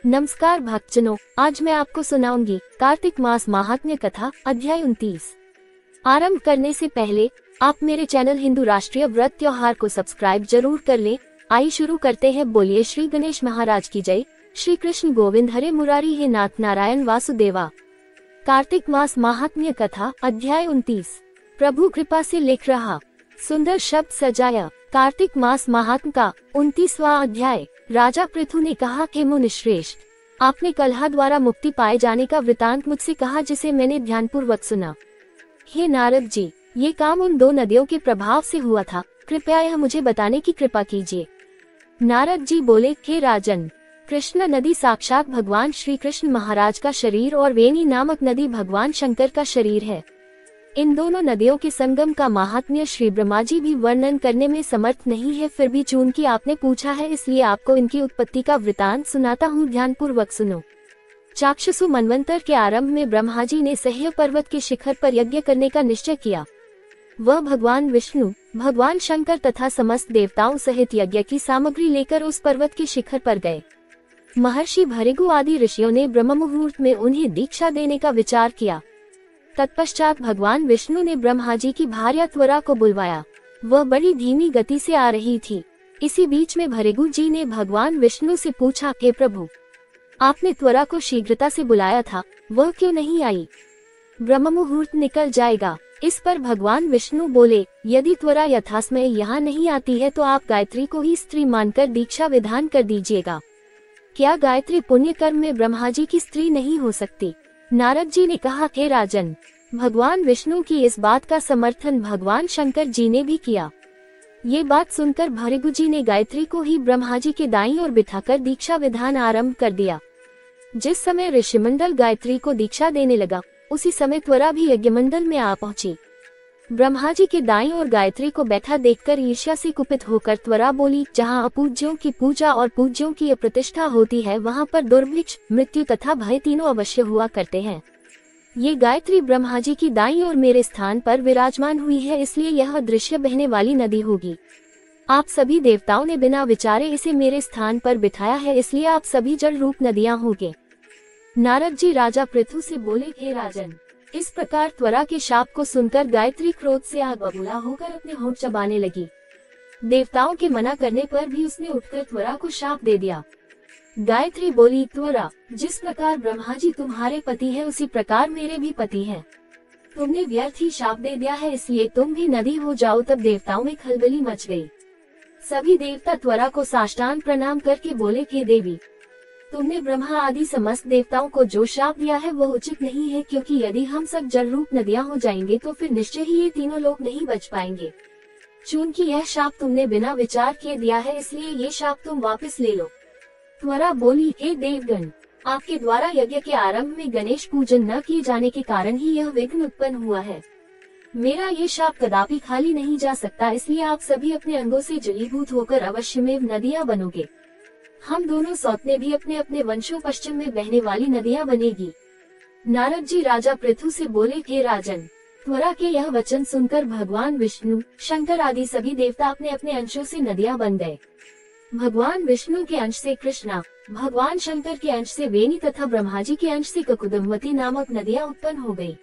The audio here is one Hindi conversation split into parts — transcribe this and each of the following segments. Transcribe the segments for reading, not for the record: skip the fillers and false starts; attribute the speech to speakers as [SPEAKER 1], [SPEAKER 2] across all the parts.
[SPEAKER 1] नमस्कार भक्तजनों, आज मैं आपको सुनाऊंगी कार्तिक मास महात्म्य कथा अध्याय 29। आरंभ करने से पहले आप मेरे चैनल हिंदू राष्ट्रीय व्रत त्योहार को सब्सक्राइब जरूर कर लें। आइए शुरू करते हैं। बोलिए श्री गणेश महाराज की जय। श्री कृष्ण गोविंद हरे मुरारी हे नाथ नारायण वासुदेवा। कार्तिक मास महात्म्य कथा अध्याय 29। प्रभु कृपा से लिख रहा सुंदर शब्द सजाया। कार्तिक मास महात्म्य का 29वां अध्याय। राजा पृथु ने कहा कि मुनिश्रेष्ठ, आपने कलह द्वारा मुक्ति पाए जाने का वृतांत मुझसे कहा, जिसे मैंने ध्यानपूर्वक सुना। हे नारद जी, ये काम उन दो नदियों के प्रभाव से हुआ था, कृपया यह मुझे बताने की कृपा कीजिए। नारद जी बोले, हे राजन, कृष्ण नदी साक्षात भगवान श्री कृष्ण महाराज का शरीर और वेणी नामक नदी भगवान शंकर का शरीर है। इन दोनों नदियों के संगम का महात्म्य श्री ब्रह्मा जी भी वर्णन करने में समर्थ नहीं है, फिर भी चूंकि आपने पूछा है इसलिए आपको इनकी उत्पत्ति का वृतांत सुनाता हूँ, ध्यानपूर्वक सुनो। चाक्षुषु मनवंतर के आरंभ में ब्रह्मा जी ने सह्य पर्वत के शिखर पर यज्ञ करने का निश्चय किया। वह भगवान विष्णु, भगवान शंकर तथा समस्त देवताओं सहित यज्ञ की सामग्री लेकर उस पर्वत के शिखर पर गए। महर्षि भृगु आदि ऋषियों ने ब्रह्म मुहूर्त में उन्हें दीक्षा देने का विचार किया। तत्पश्चात भगवान विष्णु ने ब्रह्मा जी की भार्या त्वरा को बुलवाया। वह बड़ी धीमी गति से आ रही थी। इसी बीच में भृगु जी ने भगवान विष्णु से पूछा, हे प्रभु, आपने त्वरा को शीघ्रता से बुलाया था, वह क्यों नहीं आई? ब्रह्म मुहूर्त निकल जाएगा। इस पर भगवान विष्णु बोले, यदि त्वरा यथासमय यहाँ नहीं आती है तो आप गायत्री को ही स्त्री मानकर दीक्षा विधान कर दीजिएगा। क्या गायत्री पुण्य कर्म में ब्रह्मा जी की स्त्री नहीं हो सकती? नारद जी ने कहा, हे राजन, भगवान विष्णु की इस बात का समर्थन भगवान शंकर जी ने भी किया। ये बात सुनकर भृगु जी ने गायत्री को ही ब्रह्मा जी के दाईं ओर बिठाकर दीक्षा विधान आरंभ कर दिया। जिस समय ऋषिमंडल गायत्री को दीक्षा देने लगा, उसी समय त्वरा भी यज्ञमंडल में आ पहुंची। ब्रह्मा जी के दाईं ओर गायत्री को बैठा देखकर ईर्ष्या से कुपित होकर त्वरा बोली, जहाँ अपूज्यों की पूजा और पूज्यों की प्रतिष्ठा होती है, वहाँ पर दुर्भिक्ष, मृत्यु तथा भय तीनों अवश्य हुआ करते हैं। ये गायत्री ब्रह्मा जी की दाईं ओर मेरे स्थान पर विराजमान हुई है, इसलिए यह दृश्य बहने वाली नदी होगी। आप सभी देवताओं ने बिना विचारे इसे मेरे स्थान पर बिठाया है, इसलिए आप सभी जल रूप नदियां होंगे। नारद जी राजा पृथु से बोले, हे राजन, इस प्रकार त्वरा के शाप को सुनकर गायत्री क्रोध से आग बबूला होकर अपने होंठ चबाने लगी। देवताओं के मना करने पर भी उसने उठकर त्वरा को शाप दे दिया। गायत्री बोली, त्वरा, जिस प्रकार ब्रह्मा जी तुम्हारे पति है, उसी प्रकार मेरे भी पति हैं। तुमने व्यर्थ ही शाप दे दिया है, इसलिए तुम भी नदी हो जाओ। तब देवताओं में खलबली मच गई। सभी देवता त्वरा को साष्टांग प्रणाम करके बोले, हे देवी, तुमने ब्रह्मा आदि समस्त देवताओं को जो शाप दिया है वह उचित नहीं है, क्योंकि यदि हम सब जल रूप नदियां हो जाएंगे तो फिर निश्चय ही ये तीनों लोग नहीं बच पाएंगे। चूंकि यह शाप तुमने बिना विचार किए दिया है, इसलिए ये शाप तुम वापस ले लो। त्वरा बोली, हे देवगण, आपके द्वारा यज्ञ के आरंभ में गणेश पूजन न किए जाने के कारण ही यह विघ्न उत्पन्न हुआ है। मेरा ये शाप कदापि खाली नहीं जा सकता, इसलिए आप सभी अपने अंगों से जलीभूत होकर अवश्यमेव नदियां बनोगे। हम दोनों सौतने भी अपने अपने वंशों पश्चिम में बहने वाली नदियां बनेगी। नारद जी राजा पृथु से बोले, हे राजन, त्वरा के यह वचन सुनकर भगवान विष्णु, शंकर आदि सभी देवता अपने अपने अंशों से नदियां बन गए। भगवान विष्णु के अंश से कृष्णा, भगवान शंकर के अंश से वेणी तथा ब्रह्मा जी के अंश से ककुदमवती नामक नदियां उत्पन्न हो गयी।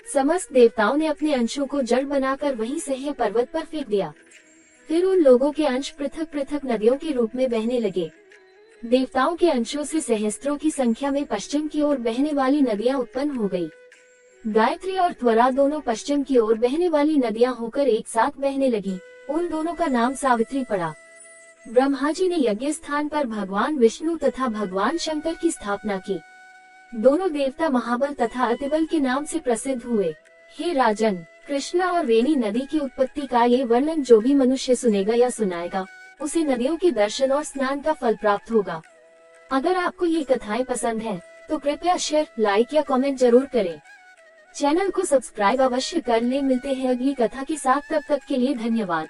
[SPEAKER 1] समस्त देवताओं ने अपने अंशों को जड़ बनाकर वहीं सह्य पर्वत पर फेंक दिया। फिर उन लोगों के अंश पृथक पृथक नदियों के रूप में बहने लगे। देवताओं के अंशों से सहस्त्रों की संख्या में पश्चिम की ओर बहने वाली नदियां उत्पन्न हो गई। गायत्री और त्वरा दोनों पश्चिम की ओर बहने वाली नदियां होकर एक साथ बहने लगी। उन दोनों का नाम सावित्री पड़ा। ब्रह्मा जी ने यज्ञ स्थान पर भगवान विष्णु तथा भगवान शंकर की स्थापना की। दोनों देवता महाबल तथा अतिबल के नाम से प्रसिद्ध हुए। हे राजन, कृष्णा और वेणी नदी की उत्पत्ति का ये वर्णन जो भी मनुष्य सुनेगा या सुनाएगा, उसे नदियों के दर्शन और स्नान का फल प्राप्त होगा। अगर आपको ये कथाएं पसंद हैं, तो कृपया शेयर, लाइक या कमेंट जरूर करें। चैनल को सब्सक्राइब अवश्य कर लें। मिलते हैं अगली कथा के साथ, तब तक के लिए धन्यवाद।